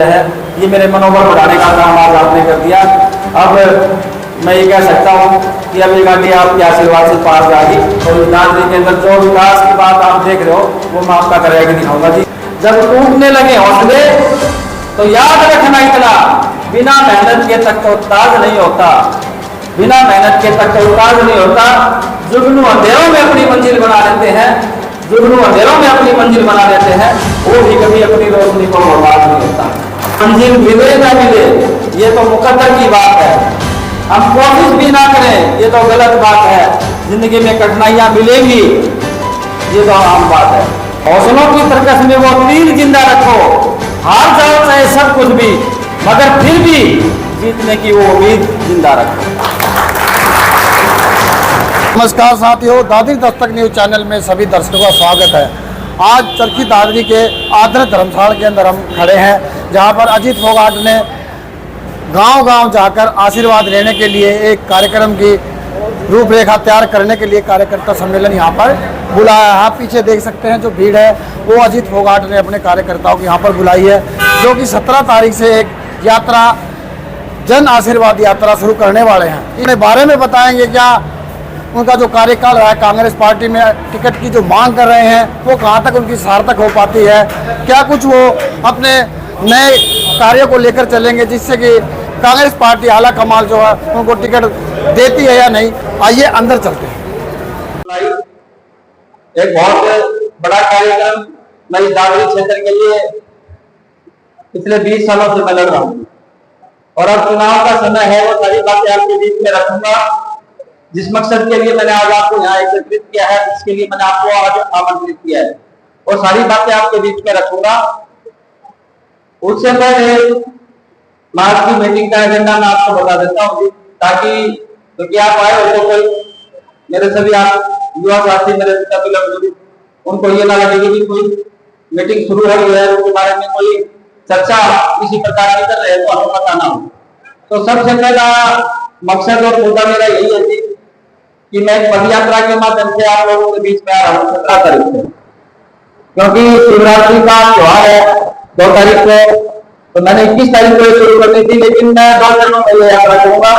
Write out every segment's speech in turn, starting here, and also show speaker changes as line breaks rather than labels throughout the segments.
है। ये मेरे मनोबल बढ़ाने का काम आज आपने कर दिया। अब मैं ये कह सकता हूँ कि अब ये गाड़ी आपके आशीर्वाद से पास जाएगी और दादरी के अंदर जो विकास की बात आप देख रहे हो वो मैं आपका करके दिखाऊंगा जी। जब टूटने लगे हौसले तो याद रखना इतना, बिना मेहनत के तक तो ताज नहीं होता, बिना मेहनत के तक तो ताज नहीं होता। जुगनू अंधेरों में अपनी मंजिल बना लेते हैं, जुगनू अंधेरों में अपनी मंजिल बना लेते हैं, वो भी कभी अपनी रोशनी को बर्बाद नहीं होता। मंजिल मिले ना मिले ये तो मुकद्दर की बात है, हम कोशिश भी ना करें ये तो गलत बात है। जिंदगी में कठिनाइयां मिलेंगी ये तो आम बात है। हौसलों की तरकस में वो तीर जिंदा रखो, हार जाओ चाहे सब कुछ भी, मगर फिर भी जीतने की वो उम्मीद जिंदा रखो।
नमस्कार साथियों, दादरी दस्तक न्यूज चैनल में सभी दर्शकों का स्वागत है। आज चरखी दादरी के आदर्श धर्मशाला के अंदर हम खड़े हैं, जहां पर अजीत फोगाट ने गांव-गांव जाकर आशीर्वाद लेने के लिए एक कार्यक्रम की रूपरेखा तैयार करने के लिए कार्यकर्ता सम्मेलन यहां पर बुलाया है। आप पीछे देख सकते हैं जो भीड़ है वो अजीत फोगाट ने अपने कार्यकर्ताओं को यहाँ पर बुलाई है, जो कि 17 तारीख से एक यात्रा, जन आशीर्वाद यात्रा शुरू करने वाले हैं। इनके बारे में बताएंगे क्या उनका जो कार्यकाल रहा है, कांग्रेस पार्टी में टिकट की जो मांग कर रहे हैं वो कहां तक उनकी सार्थक हो पाती है, क्या कुछ वो अपने नए कार्यों को लेकर चलेंगे जिससे कि कांग्रेस पार्टी आला कमाल जो है उनको टिकट देती है या नहीं। आइए अंदर चलते हैं।
एक बहुत बड़ा कार्यक्रम मैं इस दादरी क्षेत्र के लिए पिछले 20 सालों से मैं लड़ रहा हूँ और अब चुनाव का समय है, वो सारी बातें आपके बीच में रखूंगा। जिस मकसद के लिए मैंने आज आपको यहाँ एकत्रित किया है, जिसके लिए मैंने आपको आज आमंत्रित किया है, वो सारी बातें आपके बीच में रखूंगा। उससे पहले आज की मीटिंग का एजेंडा मैं आपको बता देता हूँ, ताकि क्योंकि आप आए हो तो कोई मेरे सभी आप युवा साथी, मेरे पिता उनको ये ना लगे कि कोई मीटिंग शुरू हो गई है उसके बारे में कोई चर्चा किसी प्रकार की कर रहे हैं तो हमें पता ना हो। तो सबसे पहला मकसद और मुद्दा मेरा यही है कि मैं एक पद यात्रा के माध्यम से आप लोगों के बीच में आ रहा हूँ 17 तारीख से, क्योंकि शिवरात्रि का त्योहार है 2 तारीख को, तो मैंने 21 तारीख को शुरू करनी थी, लेकिन मैं 2 चरणों में ये यात्रा करूंगा,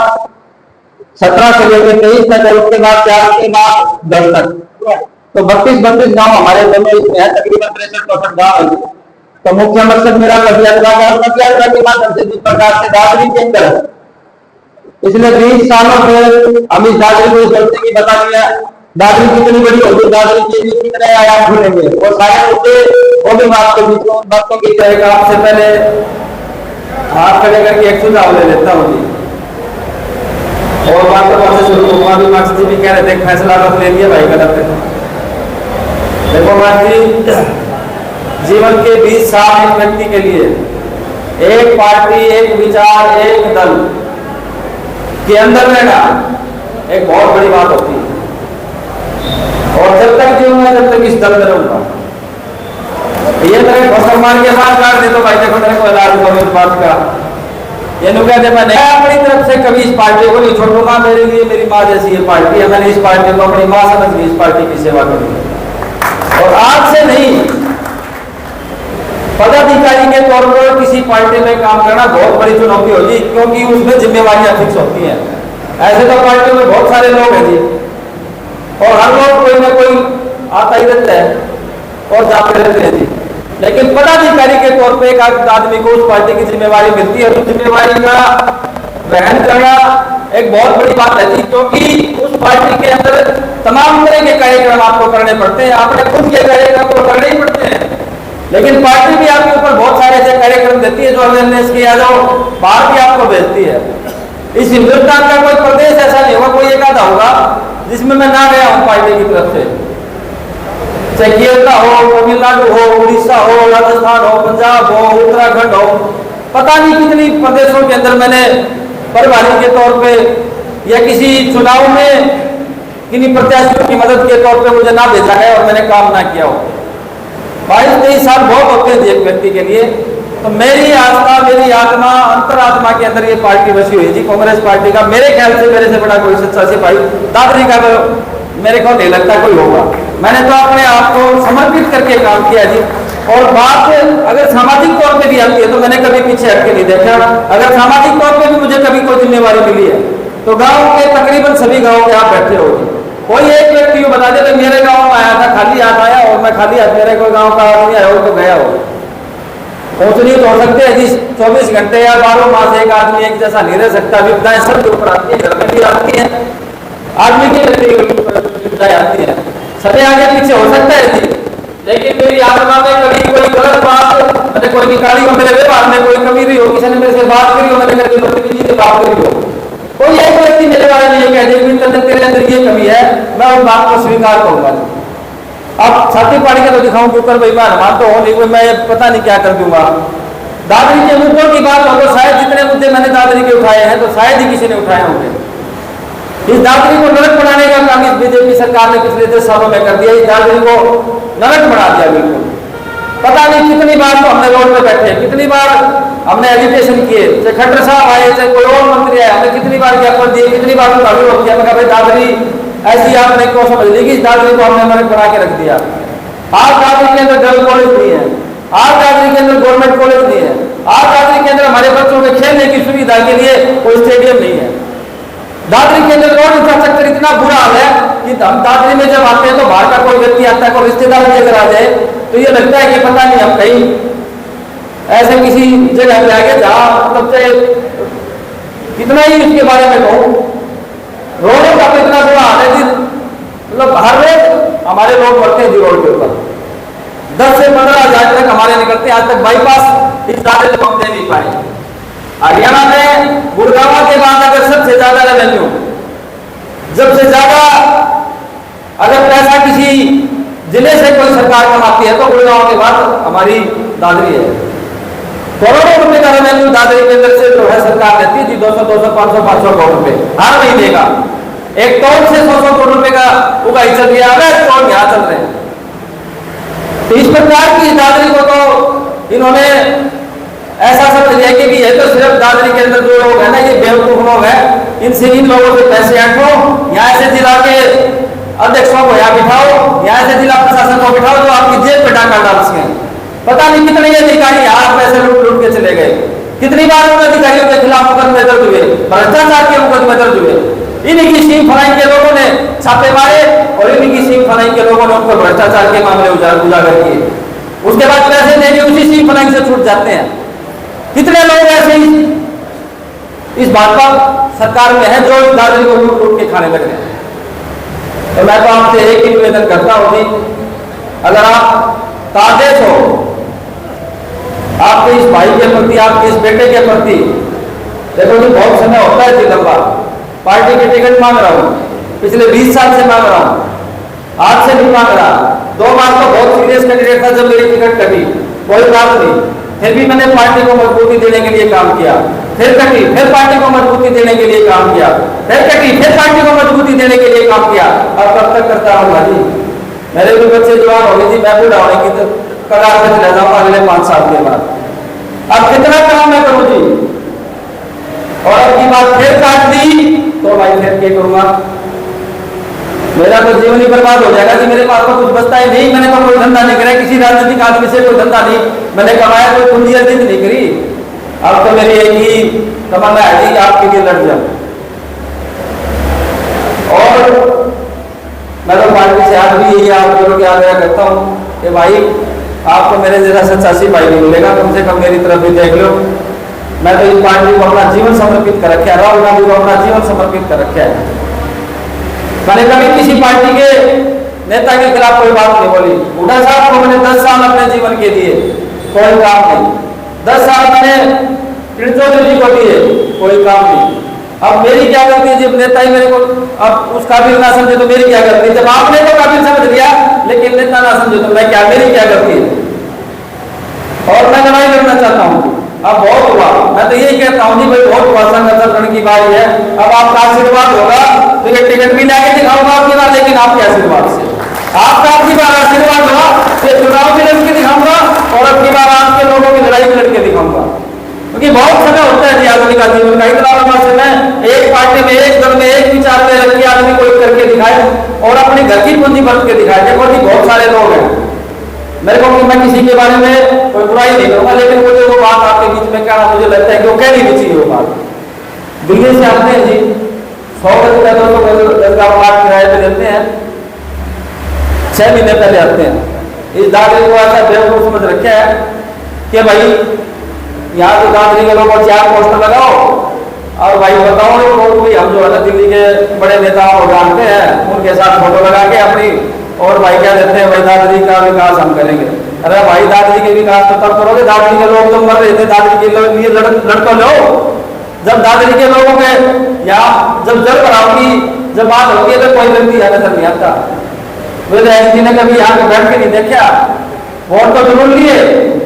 17 से लेकर 23 तक और उसके बाद 4 के बाद 10 तक। तो 32 गांव हमारे दोनों इसमें है, तकरीबन 63-64 गाँव है। तो मुख्य मकसद मेरा पद यात्रा का, पद यात्रा के माध्यम से जिस प्रकार से दादरी के अंदर पिछले 20 सालों से हम इस दादरी को इस बच्चे की बता दिया, दादरी कितनी बड़ी होगी, दादरी के लिए कितने आयाम खुलेंगे, वो सारे मुद्दे वो भी बात को बीच में बातों की जाएगा। आपसे पहले हाथ खड़े करके एक सुझाव ले लेता हूँ जी, और बात तो शुरू होगा। भी मार्क्स जी भी कह रहे थे फैसला तो ले लिया भाई, गलत है। देखो मार्क्स जी, जीवन के 20 साल एक व्यक्ति के लिए एक पार्टी, एक विचार, एक दल के अंदर रहना एक बहुत बड़ी बात होती है, और जब तक जीऊंगा जब तक इस दल में रहूंगा। ये मेरे मुसलमान के साथ काट दे तो भाई देखो मेरे को इलाज हो इस बात का, ये नु कहते मैं अपनी तरफ से कभी इस पार्टी को नहीं छोड़ूंगा। मेरे लिए मेरी माँ जैसी ये पार्टी है, मैंने इस पार्टी को अपनी माँ समझ के इस पार्टी की सेवा करूंगी। और आज से नहीं, पदाधिकारी के तौर पर किसी पार्टी में काम करना बहुत बड़ी चुनौती होगी, क्योंकि उसमें जिम्मेवारियां फिक्स होती हैं। ऐसे तो पार्टियों में बहुत सारे लोग हैं जी, और हर लोग कोई ना कोई आता ही रहता है और जाते रहते हैं जी, लेकिन पदाधिकारी के तौर पर एक आदमी को उस पार्टी की जिम्मेवारी मिलती है। उस जिम्मेवारी का वहन करना एक बहुत बड़ी बात है जी, क्योंकि उस पार्टी के अंदर तमाम तरह के कार्यक्रम आपको करने पड़ते हैं, आपने खुद के कार्यक्रम तो करने ही पड़ते हैं, लेकिन पार्टी भी आपके ऊपर बहुत सारे ऐसे कार्यक्रम देती है जो अवेयरनेस के या जो बाहर भी आपको भेजती है। इस हिंदुस्तान का कोई प्रदेश ऐसा नहीं होगा, कोई एक आधा होगा जिसमें मैं ना गया हूँ पार्टी की तरफ से, चाहे केरला हो, तमिलनाडु हो, उड़ीसा हो, राजस्थान हो, पंजाब हो, उत्तराखंड हो, पता नहीं कितनी प्रदेशों के अंदर मैंने प्रभारी के तौर पे या किसी चुनाव में किन्हीं प्रत्याशियों की मदद के तौर पे मुझे ना भेजा है और मैंने काम ना किया हो। 22-23 साल बहुत होते हैं एक व्यक्ति के लिए। तो मेरी आस्था, मेरी आत्मा, अंतरात्मा के अंदर ये पार्टी बसी हुई थी कांग्रेस पार्टी का। मेरे ख्याल से मेरे से बड़ा कोई सच्चा सिपाही दादरी का तो मेरे को नहीं लगता कोई होगा। मैंने तो अपने आप को समर्पित करके काम किया जी। और बात अगर सामाजिक तौर पे भी आती है तो मैंने कभी पीछे हट के नहीं देखा। अगर सामाजिक तौर पे भी मुझे कभी कोई जिम्मेवारी मिली है तो गांव के तकरीबन सभी गांव के आप बैठे होंगे, कोई एक व्यक्ति बता दे कि मेरे गांव में आया था, खाली हाथ आया और मैं खाली हाथ, मेरे कोई गांव का आदमी आया हो तो गया हो। पहुंचनी तो हो सकते हैं जिस 24 घंटे या 12 मास एक आदमी एक जैसा नहीं रह सकता। विपदाएं सब के ऊपर आती है, घर में भी आती है, आदमी के विपदाएं आती है, सभी आगे पीछे हो सकता है जी। लेकिन मेरी आत्मा में कभी कोई गलत बात, मैंने कोई निकाली हो, मेरे व्यवहार में कोई कमी रही हो, किसी ने मेरे से बात करी हो, मैंने कभी बदतमीजी से बात करी हो, कोई एक व्यक्ति मेरे बारे में ये कह दे कि तेरे अंदर ये कमी है, मैं उस बात को स्वीकार करूंगा। अब छाती पाड़ी के तो दिखाऊं क्यों कर भाई, मैं हनुमान तो हो नहीं, कोई मैं पता नहीं क्या कर दूंगा। दादरी के मुद्दों की बात हो तो शायद जितने मुद्दे मैंने दादरी के उठाए हैं तो शायद ही किसी ने उठाए होंगे। इस दादरी को नरक बनाने का काम इस बीजेपी सरकार ने पिछले 10 सालों में कर दिया। इस दादरी को नरक बना दिया बिल्कुल। पता नहीं कितनी बार तो हमने रोड पे बैठे, कितनी बार हमने एजुकेशन किए, चाहे खट्टर साहब आए, चाहे कोई और मंत्री आए, हमने कितनी बार ज्ञापन दिए, कितनी बार उनका विरोध किया। मैं कहा भाई दादरी ऐसी आपने क्यों समझ ली कि इस दादरी को हमने नरक बना के रख दिया। आज दादरी के अंदर गर्ल्स कॉलेज नहीं है, आज दादरी के अंदर गवर्नमेंट कॉलेज नहीं है, आज दादरी के अंदर हमारे बच्चों के खेलने की सुविधा के लिए कोई स्टेडियम नहीं है। दादरी के अंदर रोड इंफ्रास्ट्रक्चर इतना बुरा हाल है कि हम दादरी में जब आते हैं तो बाहर का कोई व्यक्ति आता है, कोई रिश्तेदार लेकर आ जाए तो ये लगता है कि पता नहीं हम कहीं ऐसे किसी जगह पे आ गए जहाँ मतलब कितना ही इसके बारे में कहूँ, रोडों का तो इतना बुरा हाल है कि मतलब हर रोज हमारे लोग मरते हैं जी रोड के ऊपर। 10 से 15 हजार तक हमारे निकलते हैं, आज तक बाईपास इस दादरी को हम दे नहीं पाए। हरियाणा में गुड़गांव के बाद अगर सबसे ज्यादा रेवेन्यू, सबसे ज्यादा अगर पैसा किसी जिले से कोई सरकार कमाती है तो गुड़गांव के बाद हमारी दादरी है। करोड़ों रुपए का रेवेन्यू दादरी के अंदर से जो है सरकार देती है जी, 200 200 500 500 करोड़ रुपए हर महीने का। एक टोल से 100 करोड़ रुपए का उगाई चल रही है, टोल यहाँ चल रहे हैं। तो इस प्रकार की दादरी को तो इन्होंने ऐसा समझ लिया कि ये तो सिर्फ दादरी के अंदर जो लोग है ना, ये बेवकूफ लोग हैं, इनसे इन लोगों से पैसे हटो, यहाँ से जिला के अध्यक्षों को यहाँ बिठाओ, यहाँ से जिला प्रशासन को बिठाओ जो आपकी जेब पे डाका डाल सके। पता नहीं कितने अधिकारी यहाँ पैसे लूट के चले गए, कितनी बार उन अधिकारियों के खिलाफ मुकदमे दर्ज हुए, भ्रष्टाचार के मुकदमे दर्ज हुए। इन्हीं की सीम फलाई के लोगों ने छापे मारे और इन्हीं की सीम फलाई के लोगों ने उनको भ्रष्टाचार के मामले उजागर किए। उसके बाद पैसे देके उसी सीम फलाई से छूट जाते हैं। कितने लोग ऐसे इस भाजपा सरकार में है जो दादरी को लूट लूट के खाने लग रहे हैं। तो मैं तो आपसे एक ही निवेदन करता हूं कि अगर आप तादेश हो, आपके इस भाई के प्रति, आपके इस बेटे के प्रति, देखो कि बहुत समय होता है जी लंबा, पार्टी की टिकट मांग रहा हूं, पिछले 20 साल से मांग रहा हूं, आज से नहीं मांग रहा। 2 बार तो बहुत सीरियस कैंडिडेट था जब मेरी टिकट कटी, कोई बात नहीं, फिर भी मैंने पार्टी को मजबूती देने के लिए काम किया, फिर कटी, फिर पार्टी को मजबूती देने के लिए काम किया, फिर कटी, फिर पार्टी को मजबूती देने के लिए काम किया। अब कब तक करता हूँ भाजी, मेरे भी बच्चे जवान हो गए जी, मैं बूढ़ा होने की कगार पे चला जाऊंगा अगले 5 साल के बाद। अब कितना काम मैं करूँ जी, और अब की बात फिर काट दी तो भाई फिर क्या करूंगा, मेरा तो जीवन ही बर्बाद हो जाएगा जी। मेरे पास तो कुछ बचता ही नहीं, मैंने तो कोई धंधा नहीं करा, किसी राजनीतिक आदमी से कोई धंधा नहीं मैंने कमाया, कोई पूंजी अर्जित नहीं करी। अब तो मेरी एक ही तमन्ना है जी, आपके लिए लड़ जाऊं। और मैं तो पार्टी से आज भी यही आप लोगों के आग्रह करता हूँ कि भाई आपको मेरे जैसा सच्चा सिपाही नहीं मिलेगा, कम से कम मेरी तरफ भी देख लो। मैं तो इस पार्टी को अपना जीवन समर्पित कर रखा है, राहुल गांधी को अपना जीवन समर्पित कर रखा है। मैंने कभी किसी पार्टी के नेता के खिलाफ कोई बात नहीं बोली। हुड्डा साहब को मैंने 10 साल अपने जीवन के दिए, कोई काम नहीं। 10 साल मैंने चौधरी जी को दिए, कोई काम नहीं। अब मेरी क्या गलती है जब नेता ही मेरे को अब उस काबिल ना समझे तो मेरी क्या गलती? जब आपने तो काबिल समझ लिया लेकिन नेता ना समझे तो मैं क्या, मेरी क्या गलती है? और मैं लड़ाई लड़ना चाहता हूँ। अब बहुत हुआ, मैं तो यही कहता हूँ भाई बहुत हुआ, संघर्ष करने की बात है। अब आपका आशीर्वाद होगा तो ये टिकट भी लाके दिखाऊंगा आपकी बात, लेकिन आपके आशीर्वाद से आपका आपकी बार आशीर्वाद होगा कि चुनाव भी लड़के दिखाऊंगा और अब की बार आपके लोगों की लड़ाई भी लड़के दिखाऊंगा। क्योंकि बहुत समय होता है जी आदमी का जीवन का, इतना लंबा समय एक पार्टी में, एक दल में, एक विचार में रख के आदमी कोई करके दिखाए और अपने घर की पूंजी बरत के दिखाए। देखो जी बहुत सारे लोग हैं मेरे को मैं किसी के बारे में कोई बुराई नहीं करूंगा, लेकिन मुझे वो बात आपके बीच में कहना मुझे लगता है कि वो कहनी भी चाहिए। वो बात दिल्ली से आते हैं जी, 100 गज का प्लाट किराए पे देते हैं, 6 महीने पहले आते हैं। इस दादरी को ऐसा बेवकूफ समझ रखा है कि भाई यहाँ तो दादरी के लोगों को 4 पोस्टर लगाओ और भाई बताओ भाई हम जो है ना दिल्ली के बड़े नेताओं को जानते हैं, उनके साथ फोटो लगा के अपनी, और भाई क्या देते हैं, भाई दादरी का विकास हम करेंगे। अरे भाई दादरी के विकास तो तब करोगे, दादरी के लोग तो मर रहे थे, दादरी के लिए लड़को लो। जब दादरी के लोगों के या जब जल भराओगी, जब बात होगी तो कोई व्यक्ति नजर नहीं आता। मेरे एसपी ने कभी यहाँ पे बैठ के नहीं देखा, वोट तो जरूर लिए।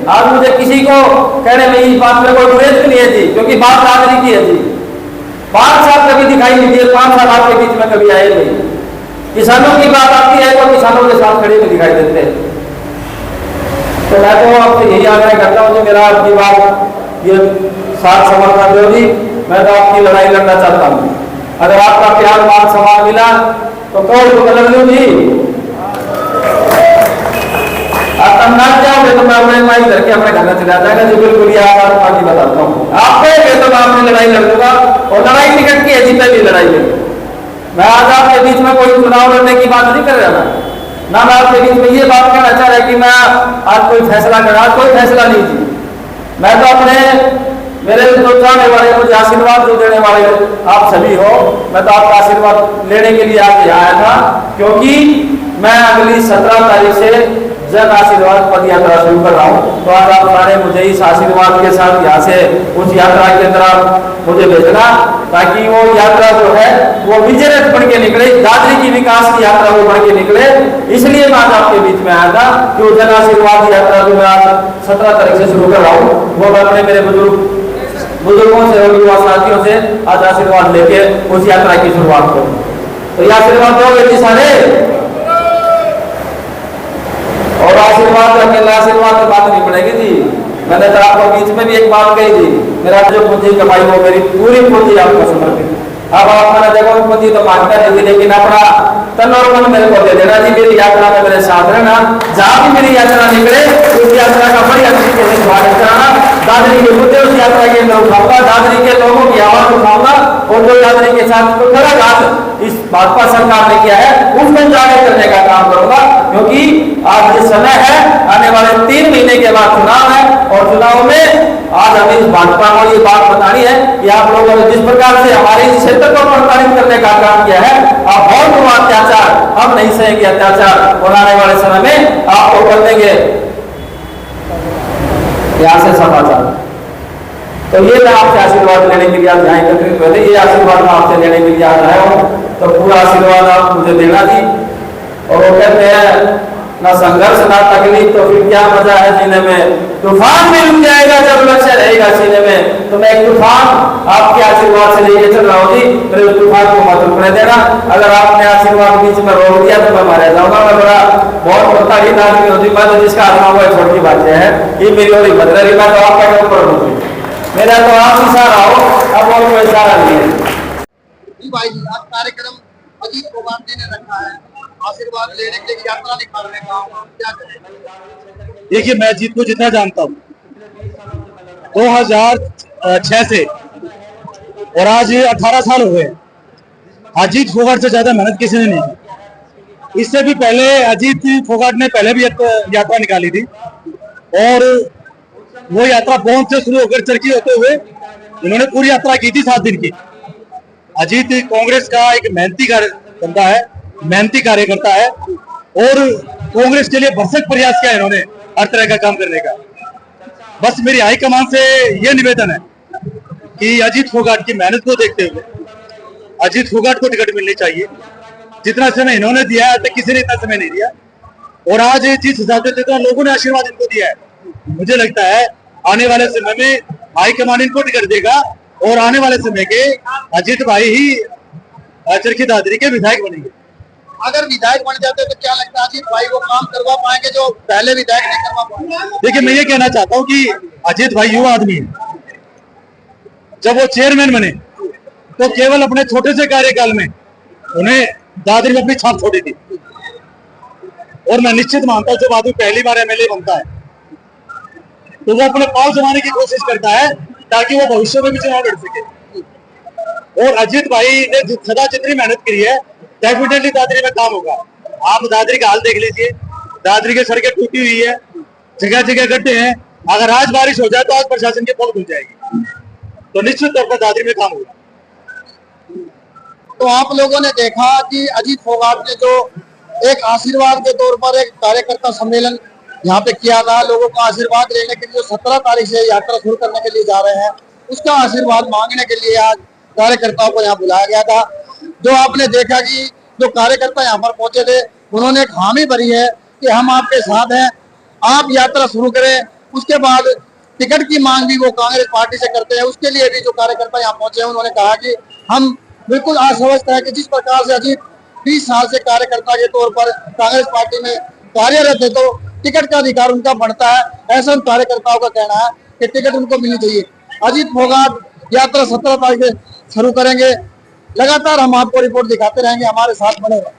आज मुझे किसी को कहने में इस बात में कोई गुरेज नहीं है जी, क्योंकि बात दादरी की है जी। 5 साल कभी दिखाई नहीं दिए, 5 साल आपके बीच में कभी आए नहीं। किसानों की बात आती है तो किसानों के साथ खड़े हुए दिखाई देते हैं। तो मैं तो आपसे यही आग्रह करता हूँ कि मेरा आपकी बात ये साथ समर्थन दो जी, मैं तो आपकी लड़ाई लड़ना चाहता हूँ। अगर आपका प्यार मान सम्मान मिला तो कौन को लड़ लूँ जी। आप तब नाच जाओगे तो मैं अपने माइक करके अपने घर में चला जाएगा जी। बिल्कुल ये आप बाकी बताता हूँ आपको, तो मैं अपनी लड़ाई लड़ लूंगा। और लड़ाई निकट की है जी, पहली लड़ाई है। मैं आज आपके बीच में कोई चुनाव लड़ने की बात नहीं कर रहा ना, मैं आपके बीच में ये बात कहना चाह रहा कि मैं आज कोई फैसला कर रहा, कोई फैसला नहीं जी। मैं तो अपने मेरे जो चाहने वाले, मुझे आशीर्वाद जो देने वाले आप सभी हो, मैं तो आपका आशीर्वाद लेने के लिए आज आया था, क्योंकि मैं अगली 17 तारीख से जन आशीर्वाद पद यात्रा शुरू कर रहा हूँ। तो आज आप सारे मुझे इस आशीर्वाद के साथ यहाँ से उस यात्रा के तरफ मुझे भेजना, ताकि वो यात्रा जो है वो विजय रथ बन के निकले, दादरी की विकास की यात्रा वो बन के निकले। इसलिए मैं आज आपके बीच में आया था कि वो जन आशीर्वाद यात्रा जो मैं आज 17 तारीख से शुरू कर रहा हूँ, वो मैं अपने मेरे बुजुर्गों से और युवा साथियों से आज आशीर्वाद लेके उस यात्रा की शुरुआत करूँ। तो ये आशीर्वाद दोगे जी सारे? और आशीर्वाद अकेला आशीर्वाद तो बात नहीं पड़ेगी जी। मैंने तो आपको बीच में भी एक बात कही थी, मेरा जो पूंजी कमाई वो मेरी पूरी पूंजी आपको समर्पित। अब आप मैंने देखो पूंजी तो मांगता नहीं, लेकिन अपना तन और मन मेरे को दे देना जी। मेरी यात्रा में मेरे साथ रहना, जहाँ भी मेरी यात्रा निकले उस यात्रा का बढ़िया तरीके से स्वागत कराना। दादरी के मुद्दे उस यात्रा के अंदर उठाऊंगा, दादरी के लोगों की आवाज उठाऊंगा, और जो दादरी के साथ तो खड़ा घात इस भाजपा सरकार ने किया है उसको उजागर करने का काम करूंगा। क्योंकि आज जो समय है, आने वाले 3 महीने के बाद चुनाव है, और चुनाव में आज हमें इस भाजपा को ये बात बतानी है कि आप लोगों ने जिस प्रकार से हमारे इस क्षेत्र को प्रताड़ित करने का काम किया है, आप और तुम अत्याचार हम नहीं सहेंगे, अत्याचार और आने वाले समय में आपको कर देंगे यहाँ से समाचार। तो ये मैं आपसे आशीर्वाद लेने के लिए आज यहाँ एकत्रित हुए थे, ये आशीर्वाद मैं आपसे लेने के लिए आज आया हूँ। तो पूरा आशीर्वाद आप मुझे देना जी। और वो कहते हैं ना संघर्ष ना तकलीफ तो फिर क्या मजा है जीने में, तूफान भी रुक जाएगा जब लक्ष्य रहेगा सीने में। तो मैं एक तूफान आपके आशीर्वाद से लेके चल रहा हूँ जी, मेरे तूफान को मत रुकने देना। अगर आपने आशीर्वाद बीच में रोक दिया तो मैं मारा जाऊंगा। मैं बड़ा बहुत प्रताड़ित आदमी होती, मैं तो जिसका आत्मा हुआ छोड़ की बातें हैं, ये मेरी और बदल रही, मैं तो आपका ऊपर हूँ, मेरा तो आप ही सहारा हो, अब और कोई सहारा नहीं है।
भाई जी आज कार्यक्रम अजीत फोगाट जी ने रखा है, आशीर्वाद लेने के लिए यात्रा निकालने का, क्या करें?
देखिए मैं अजीत को जितना जानता हूँ 2006 से, और आज 18 साल हो गए। अजीत फोगाट से ज्यादा मेहनत किसी ने नहीं की। इससे भी पहले अजीत फोगाट ने पहले भी यात्रा निकाली थी, और वो यात्रा पहुंच से शुरू होकर चरखी होते हुए उन्होंने पूरी यात्रा की थी 7 दिन की। अजीत कांग्रेस का एक मेहनती बंदा है, मेहनती कार्यकर्ता है, और कांग्रेस के लिए भरसक प्रयास किया इन्होंने हर तरह का काम करने का। बस मेरी हाईकमान से यह निवेदन है कि अजीत फोगाट की मेहनत को देखते हुए अजीत फोगाट को टिकट मिलनी चाहिए। जितना समय इन्होंने दिया है तो किसी ने इतना समय नहीं दिया, और आज जिस हिसाब से जितना लोगों ने आशीर्वाद इनको दिया है, मुझे लगता है आने वाले समय में हाईकमान इनको टिकट देगा, और आने वाले समय के अजीत भाई ही चरखी दादरी के विधायक बनेंगे।
अगर विधायक बन जाते तो क्या लगता है अजीत भाई वो काम करवा पाएंगे जो पहले विधायक नहीं करवा पाएंगे?
देखिए मैं ये कहना चाहता हूँ कि अजीत भाई युवा आदमी है। जब वो चेयरमैन बने तो केवल अपने छोटे से कार्यकाल में उन्हें दादरी में अपनी छाप छोड़ी थी। और मैं निश्चित मानता हूं जब आदमी पहली बार एमएलए बनता है तो वो अपने पांव जमाने की कोशिश करता है ताकि वो भविष्य में भी चुनाव लड़ सके। और अजीत भाई ने सदा जितनी मेहनत करी है डेफिनेटली दादरी में काम होगा। आप दादरी का हाल देख लीजिए, दादरी की सड़कें टूटी हुई है, जगह जगह गड्ढे हैं। अगर आज बारिश हो जाए तो आज प्रशासन की पोल खुल जाएगी, तो निश्चित तौर पर दादरी में काम होगा।
तो आप लोगों ने देखा कि अजीत फोगाट ने जो एक आशीर्वाद के तौर पर एक कार्यकर्ता सम्मेलन यहाँ पे किया था, लोगों का आशीर्वाद लेने के लिए 17 तारीख से यात्रा शुरू करने के लिए जा रहे हैं, उसका आशीर्वाद मांगने के लिए आज कार्यकर्ताओं को यहाँ बुलाया गया था। जो आपने देखा कि जो कार्यकर्ता यहाँ पर पहुंचे थे उन्होंने एक हामी भरी है कि हम आपके साथ हैं, आप यात्रा शुरू करें। उसके बाद टिकट की मांग भी वो कांग्रेस पार्टी से करते हैं। उसके लिए भी जो कार्यकर्ता यहाँ पहुंचे हैं उन्होंने कहा कि हम बिल्कुल आश्वस्त है कि जिस प्रकार से अजीत 20 साल से कार्यकर्ता के तौर पर कांग्रेस पार्टी में कार्यरत है तो टिकट का अधिकार उनका बनता है। ऐसा उन कार्यकर्ताओं का कहना है कि टिकट उनको मिलनी चाहिए। अजीत फोगाट यात्रा 17 तारीख से शुरू करेंगे। लगातार हम आपको रिपोर्ट दिखाते रहेंगे, हमारे साथ बने रहें।